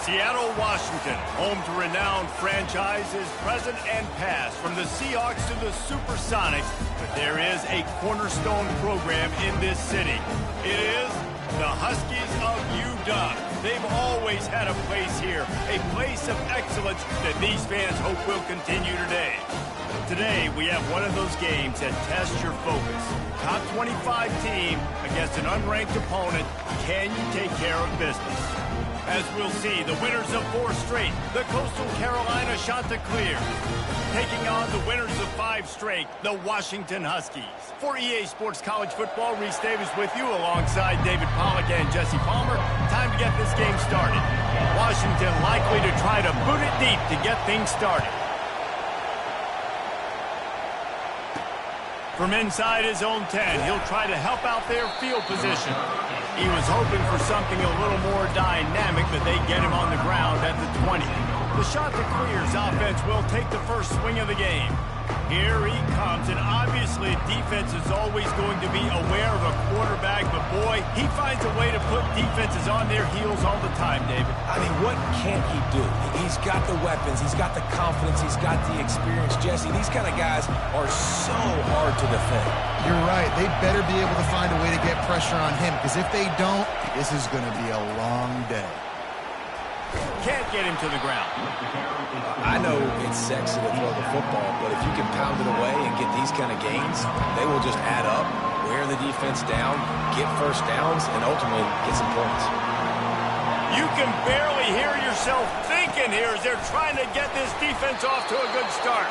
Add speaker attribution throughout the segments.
Speaker 1: Seattle, Washington, home to renowned franchises present and past, from the Seahawks to the Supersonics, but there is a cornerstone program in this city. It is the Huskies of UW. They've always had a place here, a place of excellence that these fans hope will continue today. Today, we have one of those games that tests your focus. Top 25 team against an unranked opponent. Can you take care of business? As we'll see, the winners of 4 straight, the Coastal Carolina Chanticleers, taking on the winners of 5 straight, the Washington Huskies. For EA Sports College Football, Reese Davis with you alongside David Pollack and Jesse Palmer. Time to get this game started. Washington likely to try to boot it deep to get things started. From inside his own 10, he'll try to help out their field position. He was hoping for something a little more dynamic, but they get him on the ground at the 20. The Chanticleers offense will take the first swing of the game. Here he comes, and obviously defense is always going to be aware of a quarterback, but boy, he finds a way to put defenses on their heels all the time, David.
Speaker 2: I mean, what can't he do? He's got the weapons, he's got the confidence, he's got the experience. Jesse, these kind of guys are so hard to defend.
Speaker 3: You're right. They better be able to find a way to get pressure on him, because if they don't, this is going to be a long day.
Speaker 1: Can't get him to the ground.
Speaker 2: I know it's sexy to throw the football, but if you can pound it away and get these kind of gains, they will just add up, wear the defense down, get first downs, and ultimately get some points.
Speaker 1: You can barely hear yourself thinking here as they're trying to get this defense off to a good start.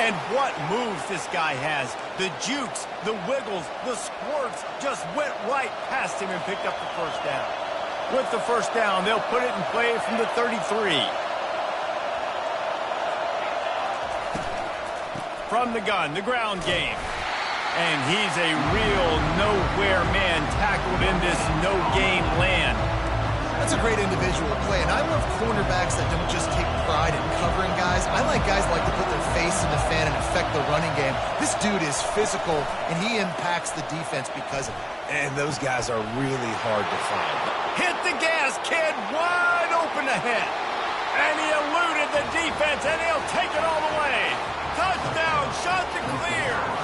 Speaker 1: And what moves this guy has. The jukes, the wiggles, the squirts just went right past him and picked up the first down. With the first down, they'll put it in play from the 33. From the gun, the ground game. And he's a real nowhere man tackled in this no-game land.
Speaker 3: That's a great individual play, and I love cornerbacks that don't just take pride in covering guys. I like guys that like to put their face in the fan and affect the running game. This dude is physical, and he impacts the defense because of it.
Speaker 2: And those guys are really hard to find.
Speaker 1: Hit the gas, kid, wide open ahead. And he eluded the defense, and he'll take it all the way. Touchdown, Chanticleers.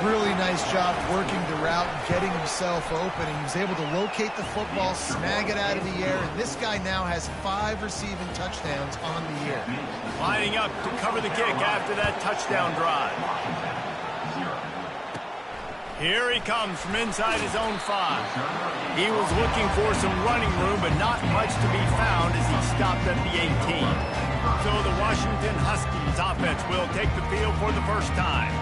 Speaker 3: Really nice job working the route and getting himself open. And he was able to locate the football, snag it out of the air, and this guy now has 5 receiving touchdowns on the year.
Speaker 1: Lining up to cover the kick after that touchdown drive. Here he comes from inside his own 5. He was looking for some running room, but not much to be found as he stopped at the 18. So the Washington Huskies offense will take the field for the first time.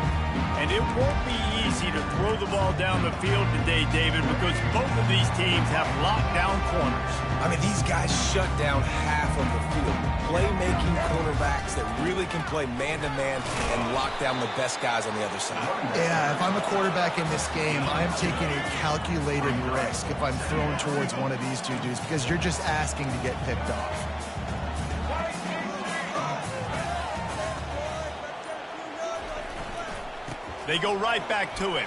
Speaker 1: And it won't be easy to throw the ball down the field today, David, because both of these teams have lockdown corners.
Speaker 2: I mean, these guys shut down half of the field. Playmaking cornerbacks that really can play man-to-man and lock down the best guys on the other side.
Speaker 3: Yeah, if I'm a quarterback in this game, I'm taking a calculated risk if I'm thrown towards one of these two dudes, because you're just asking to get picked off.
Speaker 1: They go right back to him.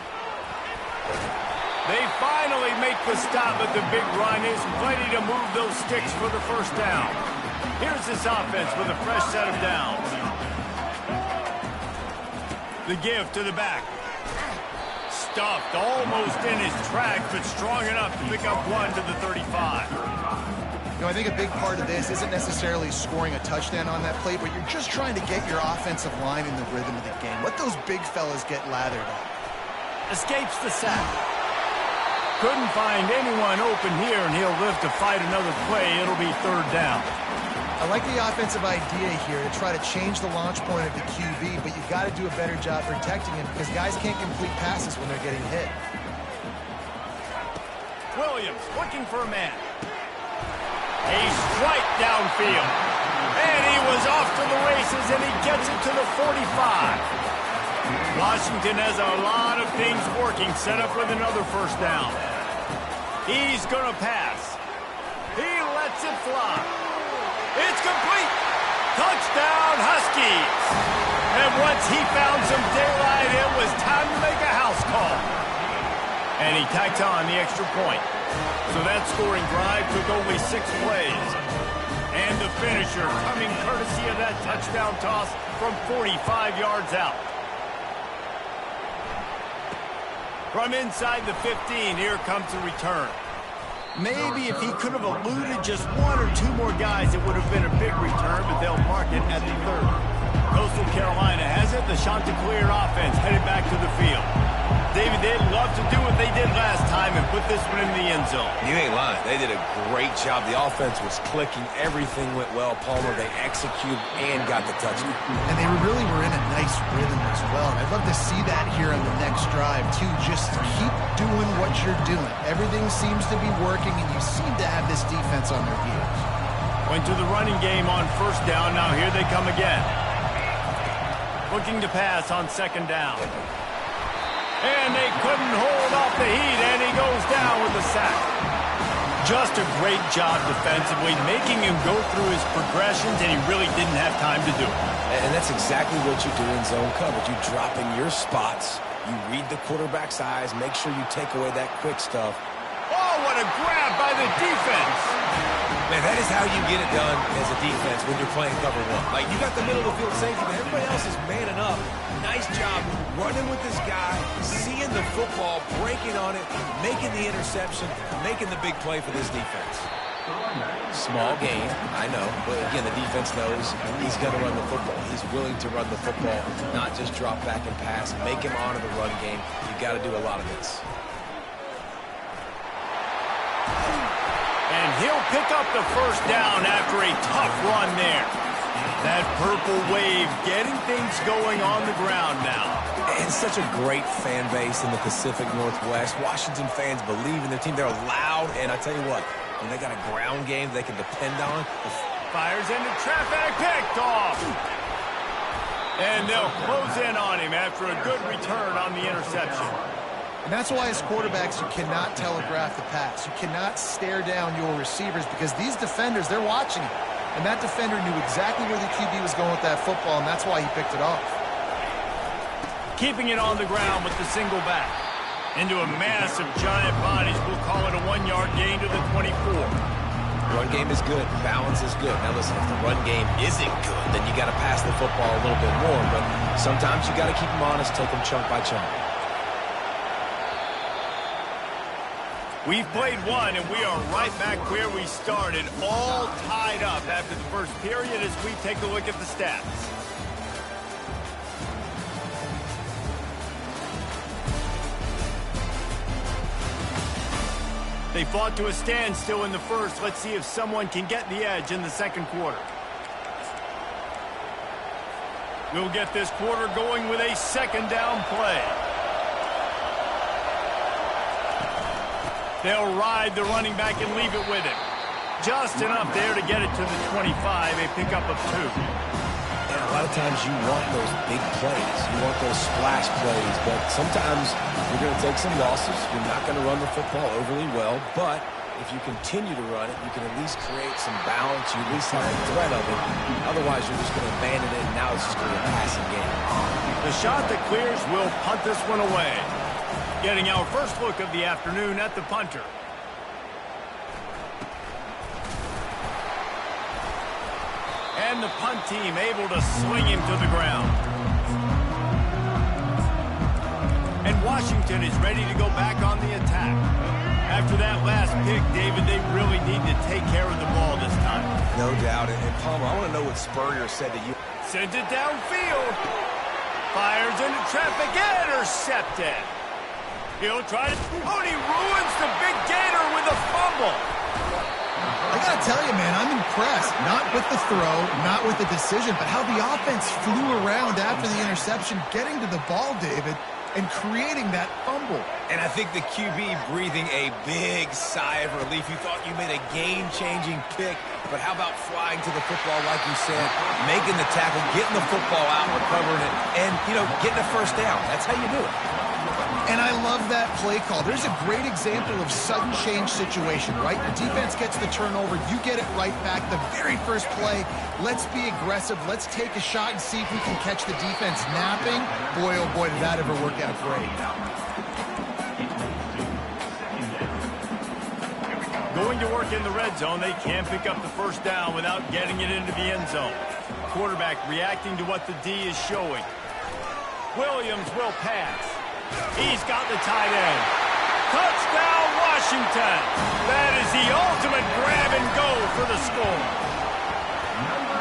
Speaker 1: They finally make the stop, but the big run is ready to move those sticks for the first down. Here's this offense with a fresh set of downs. The give to the back. Stuffed almost in his track, but strong enough to pick up 1 to the 35.
Speaker 3: You know, I think a big part of this isn't necessarily scoring a touchdown on that play, but you're just trying to get your offensive line in the rhythm of the game. Let those big fellas get lathered up.
Speaker 1: Escapes the sack. Couldn't find anyone open here, and he'll live to fight another play. It'll be 3rd down.
Speaker 3: I like the offensive idea here to try to change the launch point of the QB, but you got to do a better job protecting him because guys can't complete passes when they're getting hit.
Speaker 1: Williams looking for a man. A strike downfield. And he was off to the races, and he gets it to the 45. Washington has a lot of things working, set up with another first down. He's going to pass. He lets it fly. It's complete. Touchdown, Huskies. And once he found some daylight, it was time to make a house call. And he tacks on the extra point. So that scoring drive took only 6 plays. And the finisher coming courtesy of that touchdown toss from 45 yards out. From inside the 15, here comes the return. Maybe if he could have eluded just 1 or 2 more guys, it would have been a big return, but they'll mark it at the 30. Coastal Carolina has it. The Chanticleer offense headed back to the field. David, they'd love to do what they did last time and put this one in the end zone.
Speaker 2: You ain't lying. They did a great job. The offense was clicking. Everything went well. Palmer, they executed and got the touchdown.
Speaker 3: And they really were in a nice rhythm as well. And I'd love to see that here on the next drive, too. Just keep doing what you're doing. Everything seems to be working, and you seem to have this defense on their heels.
Speaker 1: Went to the running game on first down. Now here they come again. Looking to pass on second down. And they couldn't hold off the heat, and he goes down with the sack. Just a great job defensively, making him go through his progressions, and he really didn't have time to do it.
Speaker 2: And that's exactly what you do in zone coverage. You drop in your spots, you read the quarterback's eyes, make sure you take away that quick stuff.
Speaker 1: Oh, what a grab by the defense.
Speaker 2: Man, that is how you get it done as a defense when you're playing cover 1. Like, you got the middle of the field safety, but everybody else is manning up. Nice job running with this guy, seeing the football, breaking on it, making the interception, making the big play for this defense. Small gain, I know, but again, the defense knows he's going to run the football. He's willing to run the football, not just drop back and pass, make him honor the run game. You've got to do a lot of this.
Speaker 1: And he'll pick up the first down after a tough run there. That purple wave getting things going on the ground now.
Speaker 2: And such a great fan base in the Pacific Northwest. Washington fans believe in their team. They're loud, and I tell you what, when they got a ground game they can depend on.
Speaker 1: Fires into traffic, picked off. And they'll close in on him after a good return on the interception.
Speaker 3: And that's why as quarterbacks, you cannot telegraph the pass. You cannot stare down your receivers because these defenders, they're watching it. And that defender knew exactly where the QB was going with that football, and that's why he picked it off.
Speaker 1: Keeping it on the ground with the single back. Into a mass of giant bodies. We'll call it a 1-yard gain to the 24.
Speaker 2: Run game is good. Balance is good. Now listen, if the run game isn't good, then you got to pass the football a little bit more. But sometimes you got to keep them honest, take them chunk by chunk.
Speaker 1: We've played one, and we are right back where we started, all tied up after the first period as we take a look at the stats. They fought to a standstill in the first. Let's see if someone can get the edge in the second quarter. We'll get this quarter going with a second down play. They'll ride the running back and leave it with him. Just enough there to get it to the 25, a pickup of 2.
Speaker 2: And a lot of times you want those big plays. You want those splash plays, but sometimes you're going to take some losses. You're not going to run the football overly well, but if you continue to run it, you can at least create some balance. You at least have a threat of it. Otherwise, you're just going to abandon it, and now it's just going to be a passing game.
Speaker 1: The shot that clears will punt this one away. Getting our first look of the afternoon at the punter. And the punt team able to swing him to the ground. And Washington is ready to go back on the attack. After that last pick, David, they really need to take care of the ball this time.
Speaker 2: No doubt. And Palmer, I want to know what Spurrier said to you.
Speaker 1: Sends it downfield. Fires into traffic. Intercepted. He'll try to... Oh, and he ruins the big gator with a fumble.
Speaker 3: I got to tell you, man, I'm impressed. Not with the throw, not with the decision, but how the offense flew around after the interception, getting to the ball, David, and creating that fumble.
Speaker 2: And I think the QB breathing a big sigh of relief. You thought you made a game-changing pick, but how about flying to the football, like you said, making the tackle, getting the football out, recovering it, and, getting a first down. That's how you do it.
Speaker 3: And I love that play call. There's a great example of sudden change situation, right? Your defense gets the turnover. You get it right back. The very first play, let's be aggressive. Let's take a shot and see if we can catch the defense napping. Boy, oh boy, did that ever work out great.
Speaker 1: Going to work in the red zone, they can't pick up the first down without getting it into the end zone. Quarterback reacting to what the D is showing. Williams will pass. He's got the tight end. Touchdown, Washington. That is the ultimate grab and go for the score.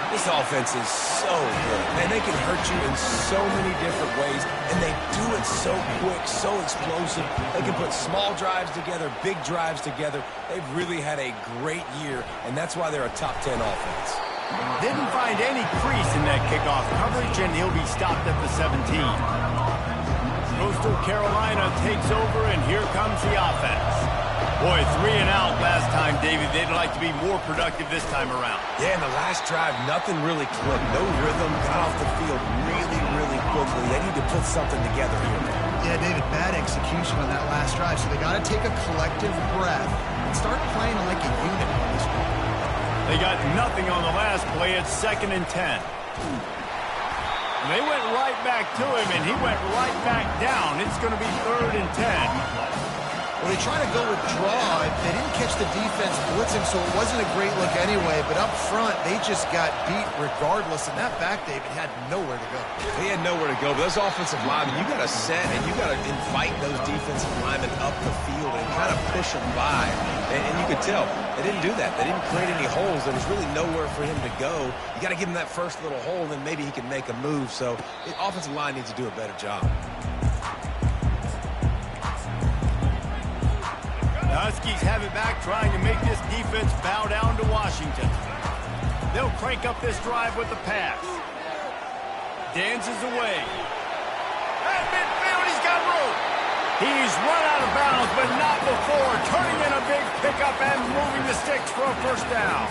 Speaker 2: This offense is so good. Man, they can hurt you in so many different ways, and they do it so quick, so explosive. They can put small drives together, big drives together. They've really had a great year, and that's why they're a top 10 offense.
Speaker 1: Didn't find any crease in that kickoff coverage, and he'll be stopped at the 17. Coastal Carolina takes over, and here comes the offense. Boy, 3 and out last time, David. They'd like to be more productive this time around.
Speaker 2: Yeah, in the last drive, nothing really clicked. No rhythm, got off the field really, really quickly. They need to put something together here.
Speaker 3: Yeah, David, bad execution on that last drive, so they got to take a collective breath and start playing like a unit on this one.
Speaker 1: They got nothing on the last play. It's 2nd and 10. They went right back to him, and he went right back down. It's going to be 3rd and 10.
Speaker 3: Well, they try to go with draw. They didn't catch the defense blitzing, so it wasn't a great look anyway. But up front, they just got beat regardless. And that back, David, had nowhere to go.
Speaker 2: They had nowhere to go. But those offensive linemen, you got to set and you got to invite those defensive linemen up the field and kind of push them by. And you could tell they didn't do that. They didn't create any holes. There was really nowhere for him to go. You got to give him that first little hole, and then maybe he can make a move. So the offensive line needs to do a better job.
Speaker 1: The Huskies have it back, trying to make this defense bow down to Washington. They'll crank up this drive with the pass. Dances away. At midfield, he's got room. He's run out of bounds, but not before turning in a big pickup and moving the sticks for a first down.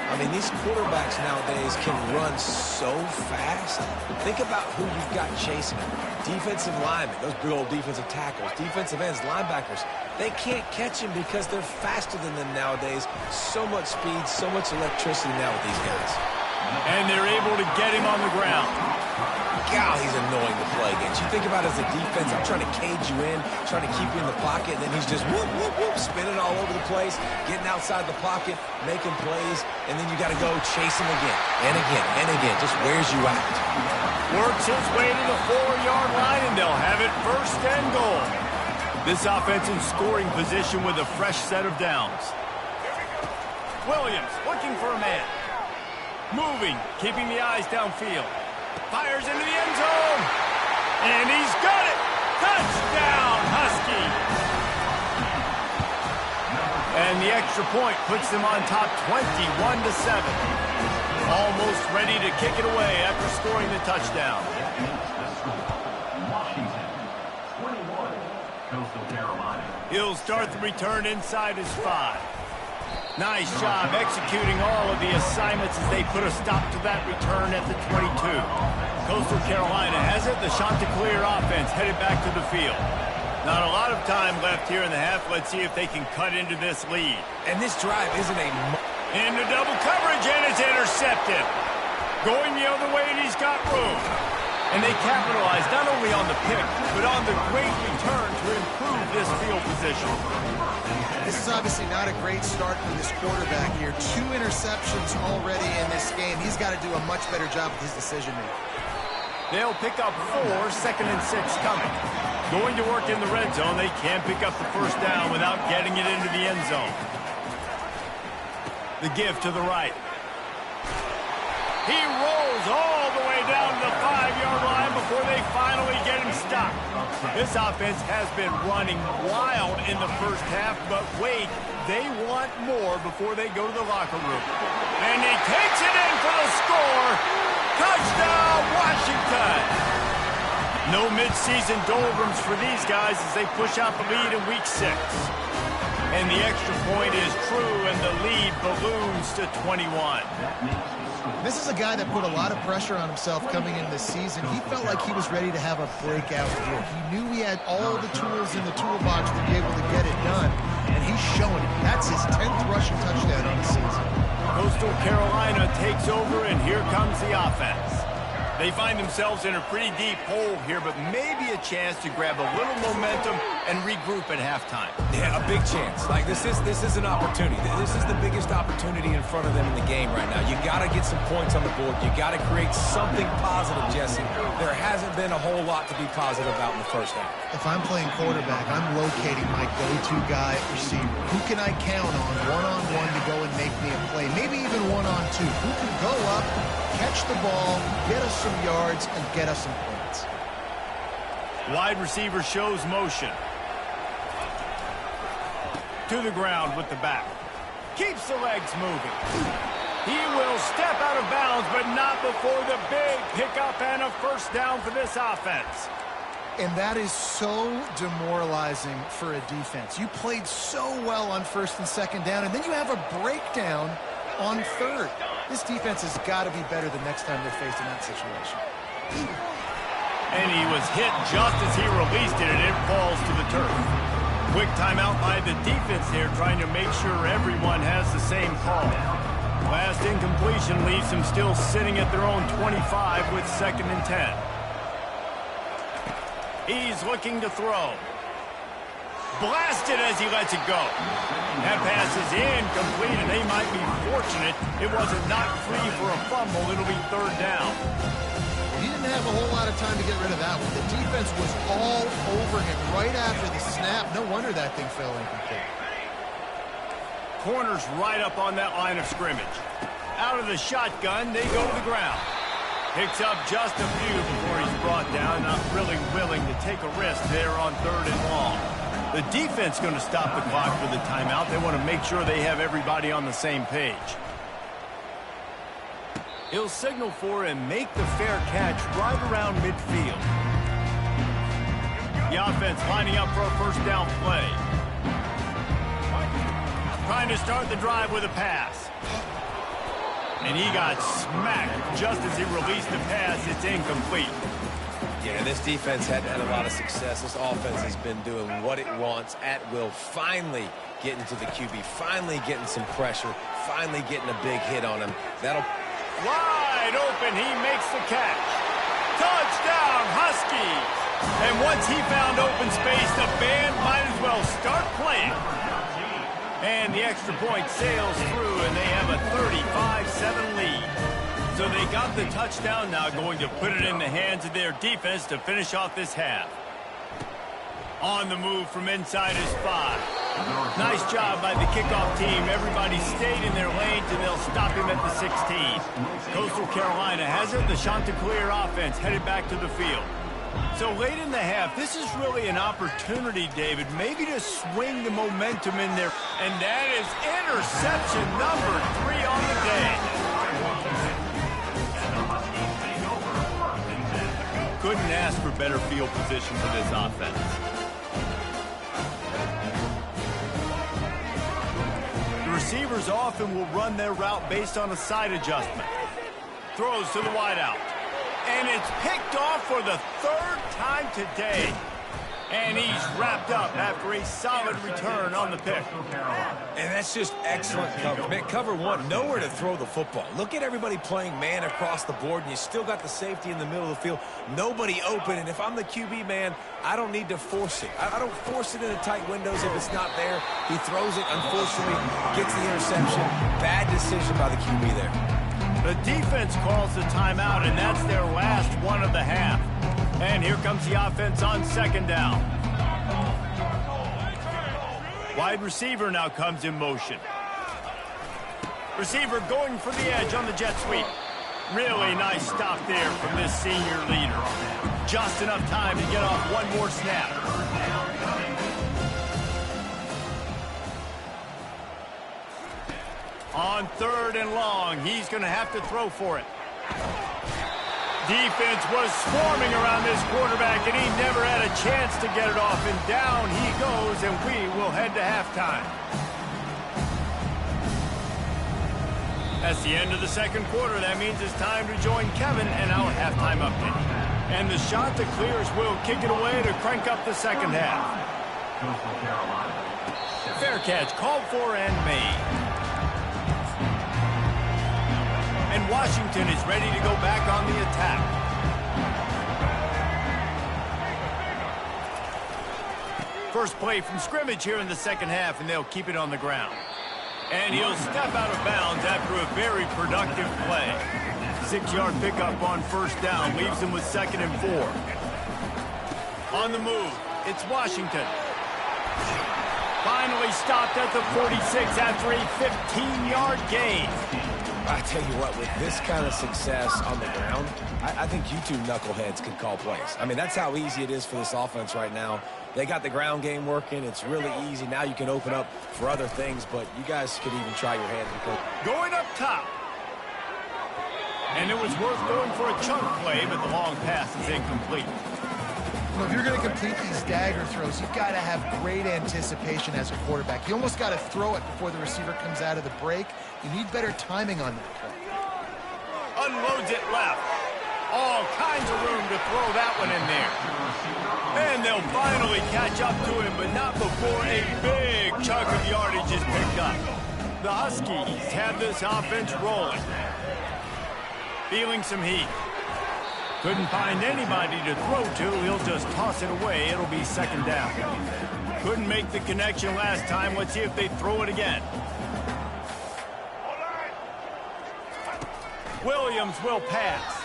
Speaker 2: I mean, these quarterbacks nowadays can run so fast. Think about who you've got chasing them. Defensive linemen, those big old defensive tackles, defensive ends, linebackers. They can't catch him because they're faster than them nowadays. So much speed, so much electricity now with these guys.
Speaker 1: And they're able to get him on the ground.
Speaker 2: God, he's annoying to play against. You think about it as a defense, I'm trying to cage you in, trying to keep you in the pocket, and then he's just whoop, whoop, whoop, spinning all over the place, getting outside the pocket, making plays, and then you got to go chase him again, and again, and again. Just wears you out.
Speaker 1: Works his way to the 4-yard line, and they'll have it 1st and goal. This offense in scoring position with a fresh set of downs. Williams looking for a man. Moving, keeping the eyes downfield. Fires into the end zone. And he's got it. Touchdown, Husky. And the extra point puts them on top 21-7. Almost ready to kick it away after scoring the touchdown. He'll start the return inside his 5. Nice job executing all of the assignments as they put a stop to that return at the 22. Coastal Carolina has it. The Chanticleer offense headed back to the field. Not a lot of time left here in the half. Let's see if they can cut into this lead.
Speaker 2: And this drive isn't a...
Speaker 1: Into double coverage, and it's intercepted. Going the other way, and he's got room. And they capitalize not only on the pick, but on the great return to improve this field position.
Speaker 3: This is obviously not a great start for this quarterback here. 2 interceptions already in this game. He's got to do a much better job with his decision-making.
Speaker 1: They'll pick up 4, 2nd and 6 coming. Going to work in the red zone. They can't pick up the first down without getting it into the end zone. The give to the right. He rolls all the way down to the 5-yard line before they finally get him stopped. This offense has been running wild in the first half, but wait, they want more before they go to the locker room. And he takes it in for the score. Touchdown, Washington! No midseason doldrums for these guys as they push out the lead in week 6. And the extra point is true, and the lead balloons to 21.
Speaker 3: This is a guy that put a lot of pressure on himself coming into the season. He felt like he was ready to have a breakout year. He knew he had all the tools in the toolbox to be able to get it done, and he's showing it. That's his 10th rushing touchdown on the season.
Speaker 1: Coastal Carolina takes over, and here comes the offense. They find themselves in a pretty deep hole here, but maybe a chance to grab a little momentum and regroup at halftime.
Speaker 2: Yeah, a big chance. Like, this is an opportunity. This is the biggest opportunity in front of them in the game right now. You got to get some points on the board. You got to create something positive, Jesse. There hasn't been a whole lot to be positive about in the first half.
Speaker 3: If I'm playing quarterback, I'm locating my go-to guy at receiver. Who can I count on one-on-one to go and make me a play? Maybe even one-on-two. Who can go up, catch the ball, get us some yards, and get us some points?
Speaker 1: Wide receiver shows motion. To the ground with the back. Keeps the legs moving. He will step out of bounds, but not before the big pickup and a first down for this offense.
Speaker 3: And that is so demoralizing for a defense. You played so well on first and second down, and then you have a breakdown on third. This defense has got to be better the next time they're faced in that situation.
Speaker 1: And he was hit just as he released it, and it falls to the turf. Quick timeout by the defense here, trying to make sure everyone has the same call. Last incompletion leaves them still sitting at their own 25 with 2nd and 10. He's looking to throw. Blasted as he lets it go. That pass is incomplete, and they might be fortunate it wasn't knocked free for a fumble. It'll be 3rd down.
Speaker 3: He didn't have a whole lot of time to get rid of that one. The defense was all over him right after the snap. No wonder that thing fell incomplete.
Speaker 1: Corners right up on that line of scrimmage. Out of the shotgun, they go to the ground. Picks up just a few before he's brought down. Not really willing to take a risk there on 3rd and long. The defense going to stop the clock for the timeout. They want to make sure they have everybody on the same page. He'll signal for and make the fair catch right around midfield. The offense lining up for a first down play. Trying to start the drive with a pass. And he got smacked just as he released the pass. It's incomplete.
Speaker 2: Yeah, this defense hadn't had a lot of success. This offense has been doing what it wants at will. Finally getting to the QB. Finally getting some pressure. Finally getting a big hit on him. That'll...
Speaker 1: Wide open, he makes the catch. Touchdown, Huskies! And once he found open space, the band might as well start playing. And the extra point sails through, and they have a 35-7 lead. So they got the touchdown, now going to put it in the hands of their defense to finish off this half. On the move from inside his 5. Nice job by the kickoff team. Everybody stayed in their lanes, and they'll stop him at the 16. Coastal Carolina has it. The Chanticleer offense headed back to the field. So late in the half, this is really an opportunity, David, maybe to swing the momentum in there. And that is interception number 3 on the day. Couldn't ask for better field position for this offense. Receivers often will run their route based on a side adjustment. Throws to the wideout. And it's picked off for the 3rd time today. And he's wrapped up after a solid return on the pick.
Speaker 2: And that's just excellent coverage. Man, cover 1, nowhere to throw the football. Look at everybody playing man across the board, and you still got the safety in the middle of the field. Nobody open, and if I'm the QB, man, I don't need to force it. I don't force it into tight windows if it's not there. He throws it, unfortunately, gets the interception. Bad decision by the QB there.
Speaker 1: The defense calls the timeout, and that's their last one of the half. And here comes the offense on 2nd down. Wide receiver now comes in motion. Receiver going for the edge on the jet sweep. Really nice stop there from this senior leader. Just enough time to get off one more snap. On 3rd and long, he's going to have to throw for it. Defense was swarming around this quarterback, and he never had a chance to get it off. And down he goes, and we will head to halftime. That's the end of the 2nd quarter. That means it's time to join Kevin and our halftime update. And the Chanticleers will kick it away to crank up the 2nd half. Fair catch called for and made. And Washington is ready to go back on the attack. First play from scrimmage here in the second half, and they'll keep it on the ground. And he'll step out of bounds after a very productive play. 6-yard pickup on first down leaves him with 2nd and 4. On the move, it's Washington. Finally stopped at the 46 after a 15-yard gain.
Speaker 2: I tell you what, with this kind of success on the ground, I think you two knuckleheads could call plays. I mean, that's how easy it is for this offense right now. They got the ground game working. It's really easy. Now you can open up for other things, but you guys could even try your hand.
Speaker 1: Going up top. And it was worth going for a chunk play, but the long pass is incomplete.
Speaker 3: If you're going to complete these dagger throws, you've got to have great anticipation as a quarterback. You almost got to throw it before the receiver comes out of the break. You need better timing on that play.
Speaker 1: Unloads it left. All kinds of room to throw that one in there. And they'll finally catch up to him, but not before a big chunk of yardage is picked up. The Huskies have this offense rolling. Feeling some heat. Couldn't find anybody to throw to. He'll just toss it away. It'll be 2nd down. Couldn't make the connection last time. Let's see if they throw it again. Williams will pass.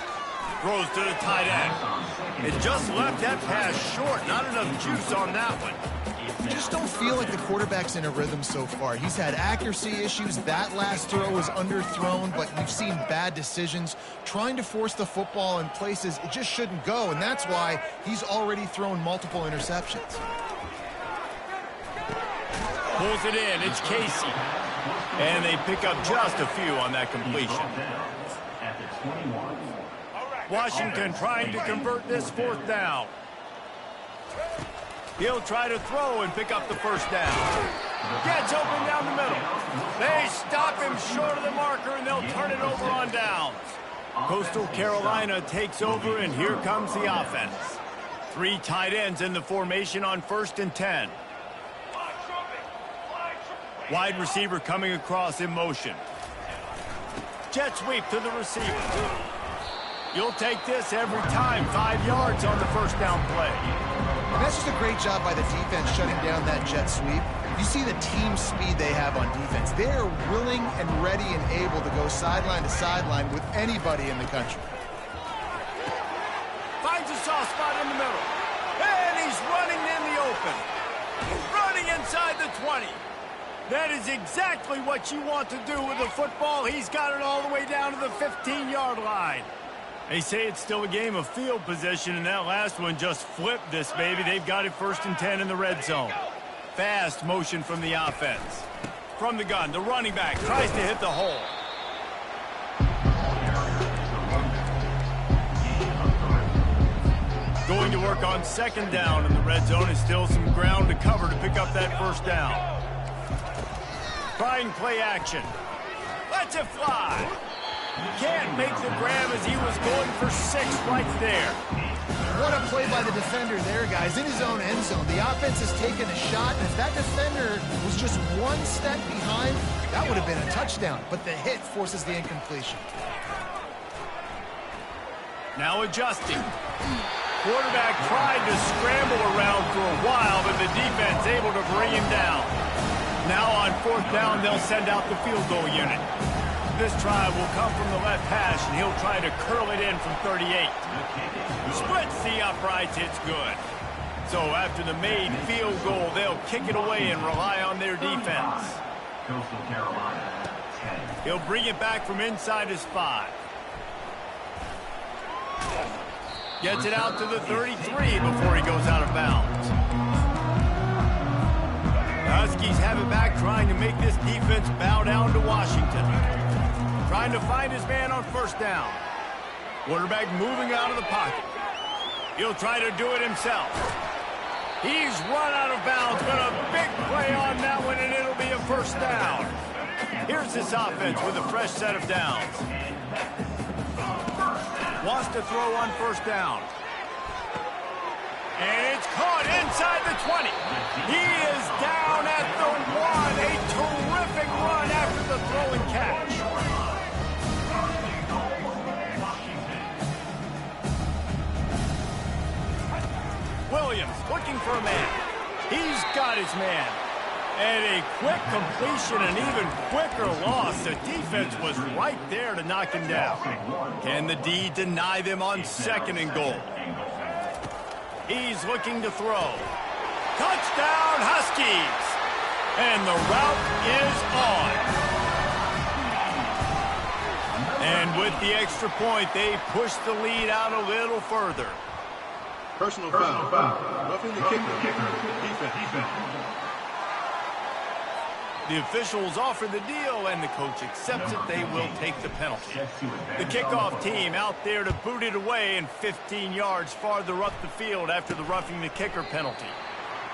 Speaker 1: Throws to the tight end. It just left that pass short. Not enough juice on that one.
Speaker 3: You just don't feel like the quarterback's in a rhythm so far. He's had accuracy issues. That last throw was underthrown, but we've seen bad decisions, trying to force the football in places it just shouldn't go, and that's why he's already thrown multiple interceptions.
Speaker 1: Pulls it in. It's Casey. And they pick up just a few on that completion. Washington trying to convert this 4th down. He'll try to throw and pick up the first down. Gets open down the middle. They stop him short of the marker, and they'll turn it over on downs. Coastal Carolina takes over, and here comes the offense. 3 tight ends in the formation on 1st and 10. Wide receiver coming across in motion. Jet sweep to the receiver. You'll take this every time. 5 yards on the first down play.
Speaker 3: And that's just a great job by the defense shutting down that jet sweep. You see the team speed they have on defense. They are willing and ready and able to go sideline to sideline with anybody in the country.
Speaker 1: Finds a soft spot in the middle. And he's running in the open. Running inside the 20. That is exactly what you want to do with the football. He's got it all the way down to the 15-yard line. They say it's still a game of field position, and that last one just flipped this baby. They've got it 1st and 10 in the red zone. Fast motion from the offense. From the gun, the running back tries to hit the hole. Going to work on 2nd down in the red zone. Is still some ground to cover to pick up that first down. Trying play action. Lets it fly. Can't make the grab as he was going for 6 right there.
Speaker 3: What a play by the defender there, guys. In his own end zone. The offense has taken a shot, and if that defender was just 1 step behind, that would have been a touchdown. But the hit forces the incompletion.
Speaker 1: Now adjusting. Quarterback tried to scramble around for a while, but the defense able to bring him down. Now on 4th down, they'll send out the field goal unit. This try will come from the left hash, and he'll try to curl it in from 38. Splits the uprights, it's good. So after the made field goal, they'll kick it away and rely on their defense.
Speaker 4: Coastal Carolina, 10.
Speaker 1: He'll bring it back from inside his 5. Gets it out to the 33 before he goes out of bounds. The Huskies have it back, trying to make this defense bow down to Washington. Trying to find his man on 1st down. Quarterback moving out of the pocket. He'll try to do it himself. He's run out of bounds, but a big play on that one, and it'll be a 1st down. Here's this offense with a fresh set of downs. Wants to throw on 1st down. And it's caught inside the 20. He is down at the 1. A terrific run after the throw and catch. Williams looking for a man. He's got his man. And a quick completion, an even quicker loss. The defense was right there to knock him down. Can the D deny them on 2nd and goal? He's looking to throw. Touchdown, Huskies! And the route is on. And with the extra point, they push the lead out a little further.
Speaker 5: Personal foul. Roughing the kicker. Defense.
Speaker 1: The officials offer the deal, and the coach accepts it. They will take the penalty. The kickoff team out there to boot it away and 15 yards farther up the field after the roughing the kicker penalty.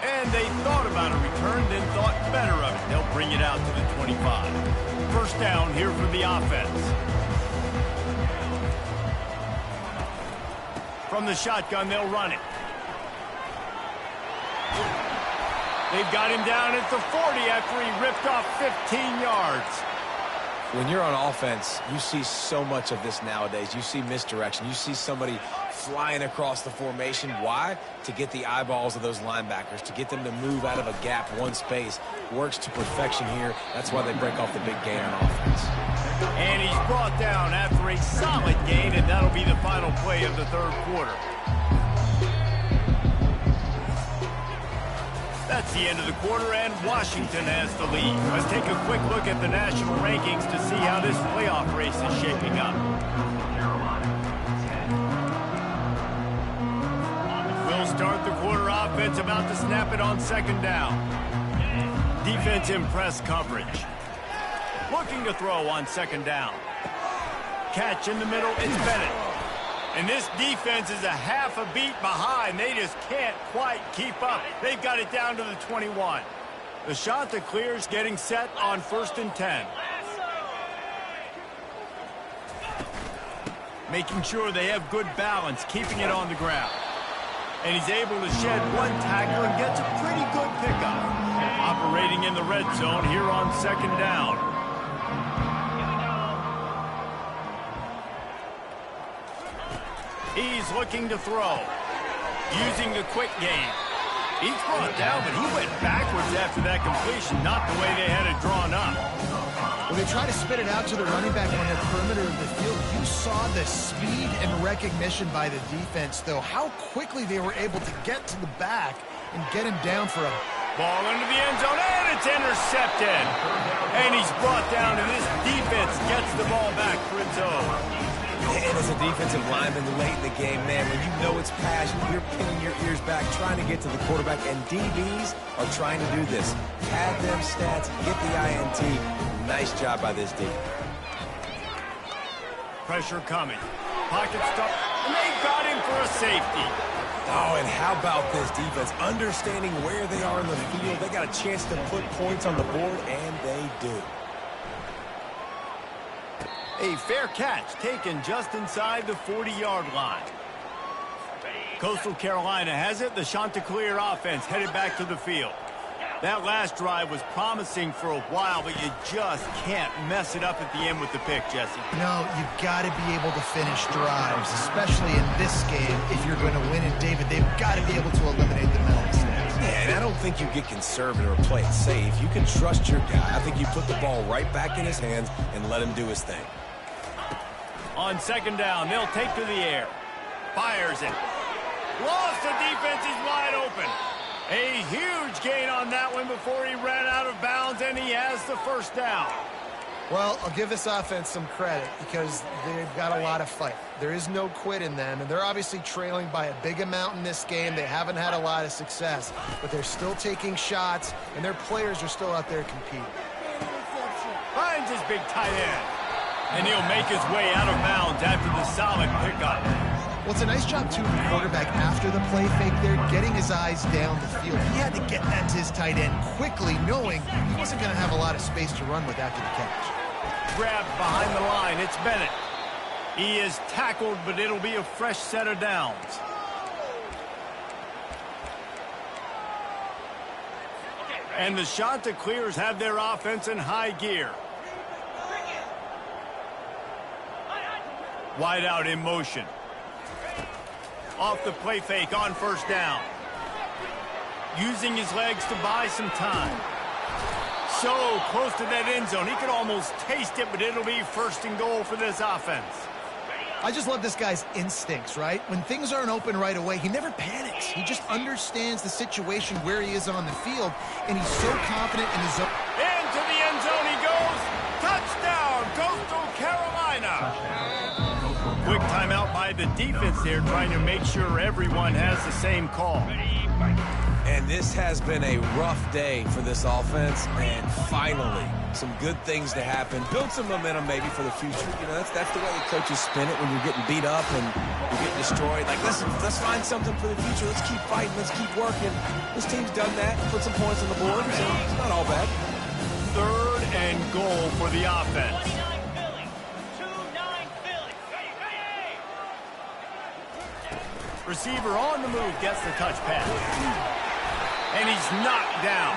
Speaker 1: And they thought about a return, then thought better of it. They'll bring it out to the 25. First down here for the offense. From the shotgun, they'll run it. They've got him down at the 40 after he ripped off 15 yards.
Speaker 2: When you're on offense, you see so much of this nowadays. You see misdirection. You see somebody flying across the formation. Why? To get the eyeballs of those linebackers, to get them to move out of a gap one space. Works to perfection here. That's why they break off the big gain on offense.
Speaker 1: And he's brought down after a solid gain, and that'll be the final play of the 3rd quarter. That's the end of the quarter, and Washington has the lead. Let's take a quick look at the national rankings to see how this playoff race is shaping up. We'll start the quarter offense, about to snap it on 2nd down. Defense in press coverage. Looking to throw on 2nd down. Catch in the middle, it's Bennett. And this defense is a half a beat behind. They just can't quite keep up. They've got it down to the 21. The Chanticleers getting set on 1st and 10. Making sure they have good balance, keeping it on the ground. And he's able to shed one tackle and gets a pretty good pickup. Operating in the red zone here on 2nd down. He's looking to throw. Using the quick game. He's brought down, but he went backwards after that completion, not the way they had it drawn up.
Speaker 3: When they try to spit it out to the running back on the perimeter of the field, you saw the speed and recognition by the defense, though, how quickly they were able to get to the back and get him down for a
Speaker 1: ball into the end zone, and it's intercepted. And he's brought down, and this defense gets the ball back for its own.
Speaker 2: And as a defensive lineman late in the game, man, when you know it's passion, you're pinning your ears back, trying to get to the quarterback, and DBs are trying to do this. Pad them stats, get the INT. Nice job by this D.
Speaker 1: Pressure coming. Pocket stuff, and they got him for a safety.
Speaker 2: Oh, and how about this defense? Understanding where they are in the field. They got a chance to put points on the board, and they do.
Speaker 1: A fair catch taken just inside the 40-yard line. Coastal Carolina has it. The Chanticleer offense headed back to the field. That last drive was promising for a while, but you just can't mess it up at the end with the pick, Jesse.
Speaker 3: No, you've got to be able to finish drives, especially in this game. If you're going to win it, David, they've got to be able to eliminate the mental mistakes.
Speaker 2: Yeah, and I don't think you get conservative or play it safe. You can trust your guy. I think you put the ball right back in his hands and let him do his thing.
Speaker 1: On 2nd down, they'll take to the air. Fires it. Lost, the defense is wide open. A huge gain on that one before he ran out of bounds, and he has the 1st down.
Speaker 3: Well, I'll give this offense some credit because they've got a lot of fight. There is no quit in them, and they're obviously trailing by a big amount in this game. They haven't had a lot of success, but they're still taking shots, and their players are still out there competing.
Speaker 1: Finds his big tight end. And he'll make his way out of bounds after the solid pickup.
Speaker 3: Well, it's a nice job, too, of the quarterback after the play fake there, getting his eyes down the field. He had to get that to his tight end quickly, knowing he wasn't going to have a lot of space to run with after the catch.
Speaker 1: Grabbed behind the line, it's Bennett. He is tackled, but it'll be a fresh set of downs. And the Chanticleers have their offense in high gear. Wide out in motion. Off the play fake on 1st down. using his legs to buy some time. So close to that end zone. He could almost taste it, but it'll be 1st and goal for this offense.
Speaker 3: I just love this guy's instincts, right? When things aren't open right away, he never panics. He just understands the situation where he is on the field, and he's so confident in his own.
Speaker 1: Into the end zone he goes. Touchdown, Coastal Carolina. Quick timeout by the defense there, trying to make sure everyone has the same call.
Speaker 2: And this has been a rough day for this offense, and finally, some good things to happen. Build some momentum maybe for the future. You know, that's the way the coaches spin it when you're getting beat up and you're getting destroyed. Like, listen, let's find something for the future. Let's keep fighting. Let's keep working. This team's done that. Put some points on the board, so it's not all bad.
Speaker 1: 3rd and goal for the offense. Receiver on the move, gets the touch pass. And he's knocked down.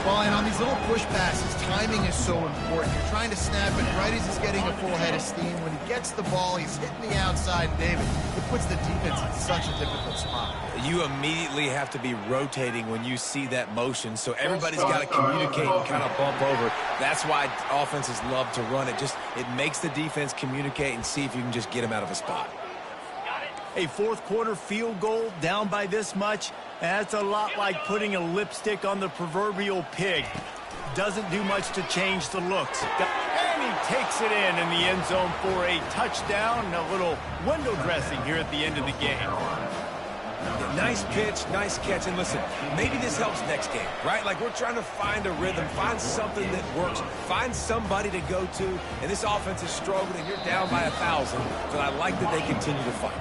Speaker 3: Well, and on these little push passes, timing is so important. You're trying to snap it right as he's getting a full head of steam. When he gets the ball, he's hitting the outside, David. It puts the defense in such a difficult spot.
Speaker 2: You immediately have to be rotating when you see that motion, so everybody's got to communicate and kind of bump over. That's why offenses love to run it. It makes the defense communicate and see if you can just get them out of a spot.
Speaker 1: A 4th quarter field goal down by this much, that's a lot like putting a lipstick on the proverbial pig. Doesn't do much to change the looks. And he takes it in the end zone for a touchdown. A little window dressing here at the end of the game.
Speaker 2: Yeah, nice pitch, nice catch, and listen, maybe this helps next game, right? Like, we're trying to find a rhythm, find something that works, find somebody to go to, and this offense is struggling, and you're down by 1,000, but I like that they continue to fight.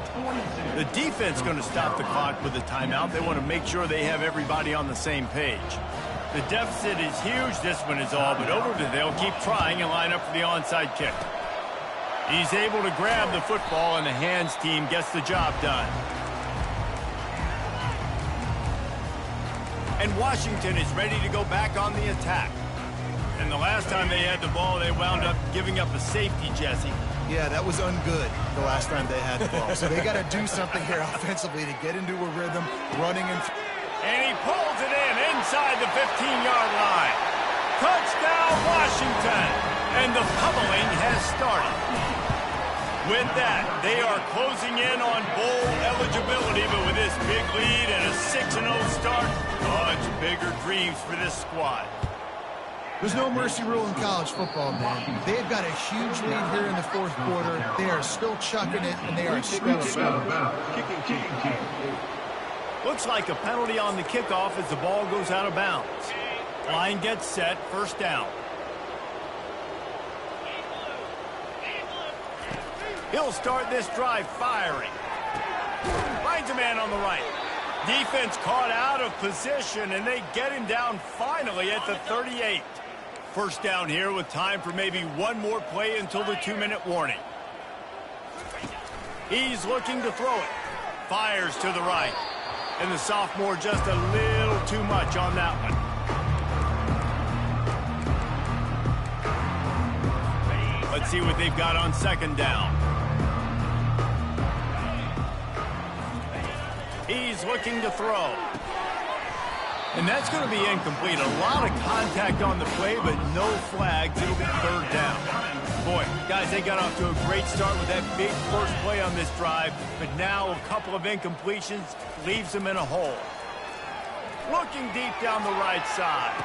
Speaker 1: The defense going to stop the clock with a timeout. They want to make sure they have everybody on the same page. The deficit is huge. This one is all but over, but they'll keep trying and line up for the onside kick. He's able to grab the football, and the hands team gets the job done. And Washington is ready to go back on the attack. And the last time they had the ball, they wound up giving up a safety, Jesse.
Speaker 3: Yeah, that was ungood the last time they had the ball. So they got to do something here offensively to get into a rhythm, running and
Speaker 1: he pulls it in inside the 15-yard line. Touchdown, Washington. And the pummeling has started. With that, they are closing in on bowl eligibility, but with this big lead and a 6-0 start, much bigger dreams for this squad.
Speaker 3: There's no mercy rule in college football, man. They've got a huge lead here in the 4th quarter. They are still chucking it, and they are still scoring.
Speaker 5: Kicking.
Speaker 1: Looks like a penalty on the kickoff as the ball goes out of bounds. Line gets set, 1st down. He'll start this drive firing. Finds a man on the right. Defense caught out of position, and they get him down finally at the 38. 1st down here with time for maybe one more play until the 2-minute warning. He's looking to throw it. Fires to the right. And the sophomore just a little too much on that one. Let's see what they've got on 2nd down. He's looking to throw. And that's going to be incomplete. A lot of contact on the play, but no flags. It'll be 3rd down. Boy, guys, they got off to a great start with that big first play on this drive, but now a couple of incompletions leaves them in a hole. Looking deep down the right side.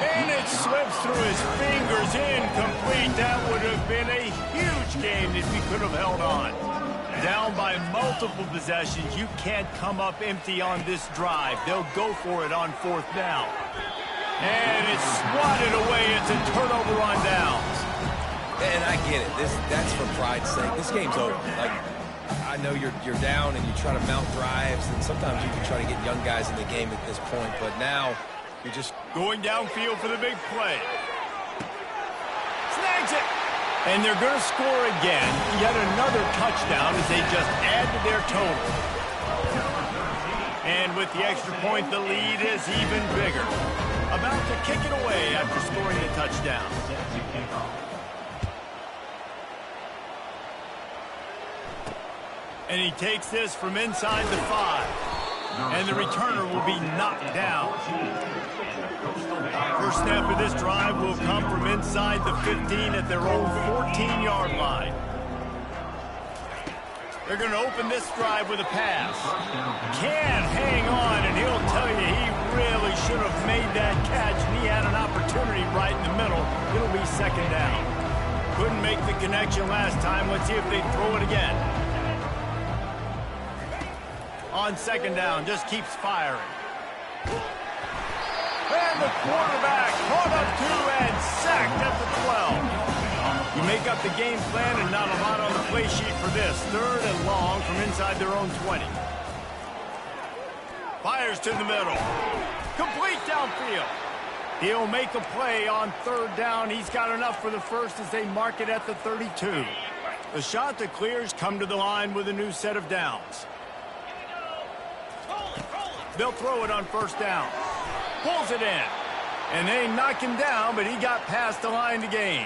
Speaker 1: And it slips through his fingers. Incomplete. That would have been a huge game if he could have held on. Down by multiple possessions. You can't come up empty on this drive. They'll go for it on 4th down. And it's swatted away. It's a turnover on downs.
Speaker 2: And I get it. That's for pride's sake. This game's over. Like, I know you're down and you try to mount drives, and sometimes you can try to get young guys in the game at this point, but now you're just
Speaker 1: going downfield for the big play. Snags it. And they're going to score again. Yet another touchdown as they just add to their total. And with the extra point, the lead is even bigger. About to kick it away after scoring a touchdown. And he takes this from inside the 5. And the returner will be knocked down. First snap of this drive will come from inside the 15 at their own 14-yard line. They're going to open this drive with a pass. Can't hang on, and he'll tell you he really should have made that catch, and he had an opportunity right in the middle. It'll be second down. Couldn't make the connection last time. Let's see if they throw it again. On second down, just keeps firing. And the quarterback caught up to and sacked at the 12. You make up the game plan and not a lot on the play sheet for this. Third and long from inside their own 20. Fires to the middle. Complete downfield. He'll make a play on third down. He's got enough for the first as they mark it at the 32. The shot that clears come to the line with a new set of downs. They'll throw it on first down. Pulls it in. And they knock him down, but he got past the line to gain.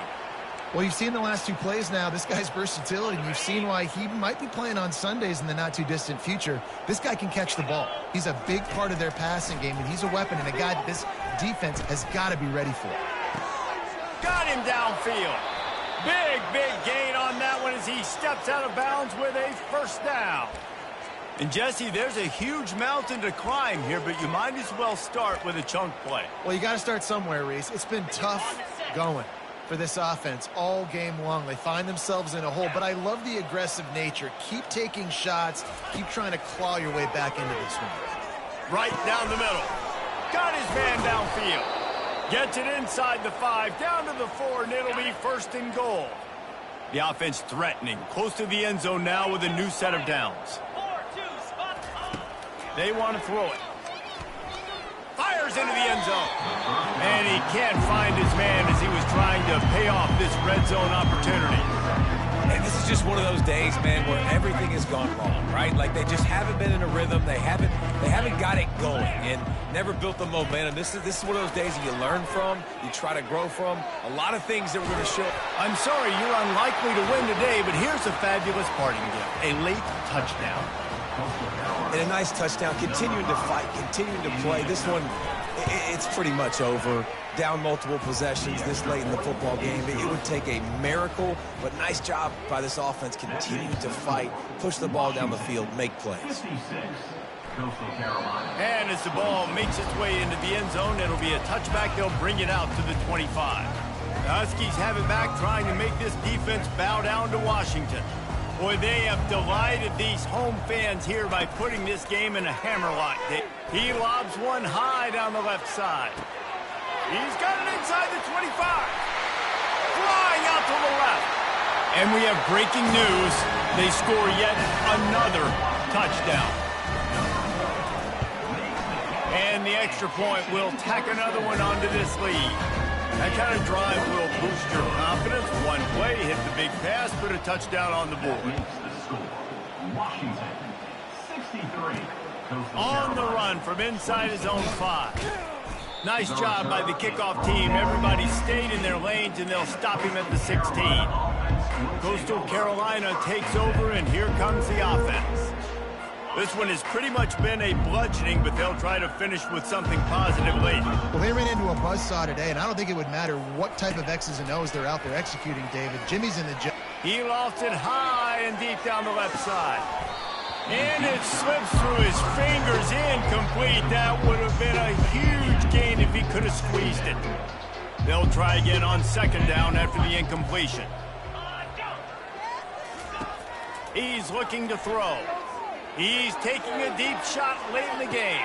Speaker 3: Well, you've seen the last two plays now. This guy's versatility, and you've seen why he might be playing on Sundays in the not-too-distant future. This guy can catch the ball. He's a big part of their passing game, and he's a weapon and a guy that this defense has got to be ready for.
Speaker 1: Got him downfield. Big gain on that one as he steps out of bounds with a first down. And, Jesse, there's a huge mountain to climb here, but you might as well start with a chunk play.
Speaker 3: Well, you got to start somewhere, Reese. It's been tough going for this offense all game long. They find themselves in a hole, but I love the aggressive nature. Keep taking shots. Keep trying to claw your way back into this one.
Speaker 1: Right down the middle. Got his man downfield. Gets it inside the 5, down to the 4, and it'll be first and goal. The offense threatening, close to the end zone now with a new set of downs. They want to throw it. Fires into the end zone. And he can't find his man as he was trying to pay off this red zone opportunity.
Speaker 2: And this is just one of those days, man, where everything has gone wrong, right? Like they just haven't been in a rhythm. They haven't got it going and never built the momentum. This is one of those days that you learn from, you try to grow from. A lot of things that we're going to show.
Speaker 1: I'm sorry, you're unlikely to win today, but here's a fabulous parting gift. A late touchdown.
Speaker 2: And a nice touchdown, continuing to fight, continuing to play. This one, it's pretty much over. Down multiple possessions this late in the football game. It would take a miracle, but nice job by this offense continuing to fight, push the ball down the field, make plays.
Speaker 1: And as the ball makes its way into the end zone, it'll be a touchback. They'll bring it out to the 25. The Huskies have it back, trying to make this defense bow down to Washington. Boy, they have delighted these home fans here by putting this game in a hammerlock. He lobs one high down the left side. He's got it inside the 25. Flying out to the left. And we have breaking news. They score yet another touchdown. And the extra point will tack another one onto this lead. That kind of drive will boost your confidence. One play, hit the big pass, put a touchdown on the board.
Speaker 4: Washington, 63.
Speaker 1: On the run from inside his own 5. Nice job by the kickoff team. Everybody stayed in their lanes, and they'll stop him at the 16. Coastal Carolina takes over, and here comes the offense. This one has pretty much been a bludgeoning, but they'll try to finish with something positive late.
Speaker 3: Well, they ran into a buzzsaw today, and I don't think it would matter what type of X's and O's they're out there executing, David. Jimmy's in the gym.
Speaker 1: He lost it high and deep down the left side. And it slips through his fingers, incomplete. That would have been a huge gain if he could have squeezed it. They'll try again on second down after the incompletion. He's looking to throw. He's taking a deep shot late in the game.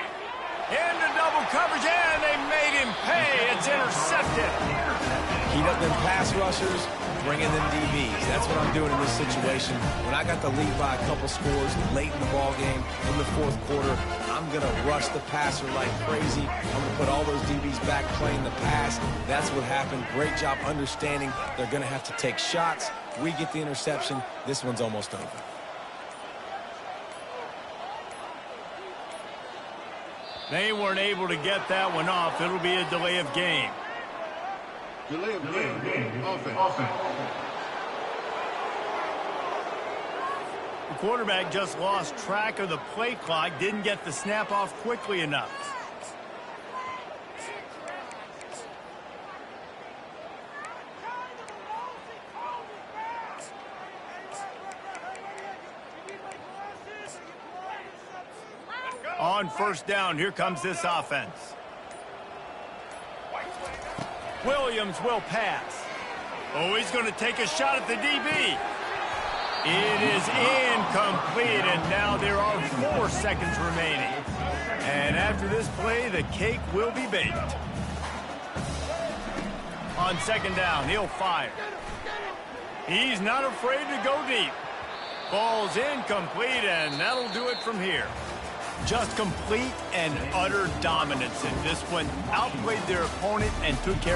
Speaker 1: Into double coverage, and they made him pay. It's intercepted.
Speaker 2: Heat up them pass rushers, bring in them DBs. That's what I'm doing in this situation. When I got the lead by a couple scores late in the ball game, in the fourth quarter, I'm going to rush the passer like crazy. I'm going to put all those DBs back playing the pass. That's what happened. Great job understanding they're going to have to take shots. We get the interception. This one's almost over.
Speaker 1: They weren't able to get that one off. It'll be a delay of game.
Speaker 5: Delay of game. Offense.
Speaker 1: quarterback just lost track of the play clock, didn't get the snap off quickly enough. On first down, here comes this offense. Williams will pass. Oh, he's going to take a shot at the DB. It is incomplete, and now there are 4 seconds remaining. And after this play, the cake will be baked. On second down, he'll fire. He's not afraid to go deep. Ball's incomplete, and that'll do it from here. Just complete and utter dominance in this one. Outplayed their opponent and took care